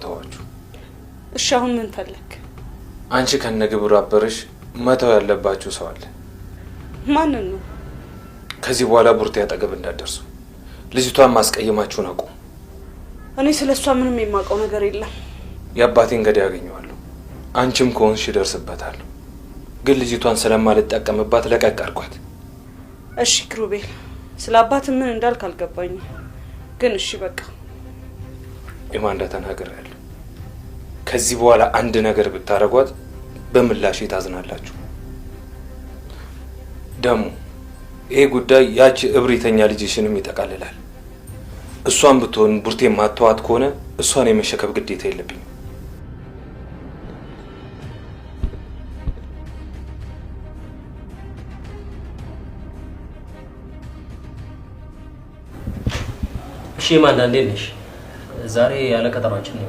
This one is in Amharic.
ተዋችሁ። እሺ አሁን ምን ፈለክ? አንቺ ከነግብሩ አበርሽ መተው ያለባችሁ ሰው አለ። ማንን ነው? ከዚህ በኋላ ቡርቴ ያጠገብ እንዳትደርሱ። ልጅቷን ማስቀየማችሁን አቁሙ። እኔ ስለሷ ምንም የማውቀው ነገር የለም። የአባቴን ገዳይ ያገኘዋለሁ። አንቺም ከሆንሽ ይደርስበታለሁ። ግን ልጅቷን ስለማልጠቀምባት ለቀቅ አድርጓት። እሺ ክሩቤል፣ ስለ አባት ምን እንዳልክ አልገባኝም። ግን እሺ በቃ ኢማንዳ ተናገራለሁ። ከዚህ በኋላ አንድ ነገር ብታረጓት በምላሽ ታዝናላችሁ። ደሙ ይሄ ጉዳይ ያቺ እብሪተኛ ልጅሽንም ይጠቃልላል። እሷን ብትሆን ቡርቴ ማተዋት ከሆነ እሷን የመሸከብ ግዴታ የለብኝም። እሺ ኢማንዳ እንዴት ነሽ? ዛሬ ያለ ቀጠሯችን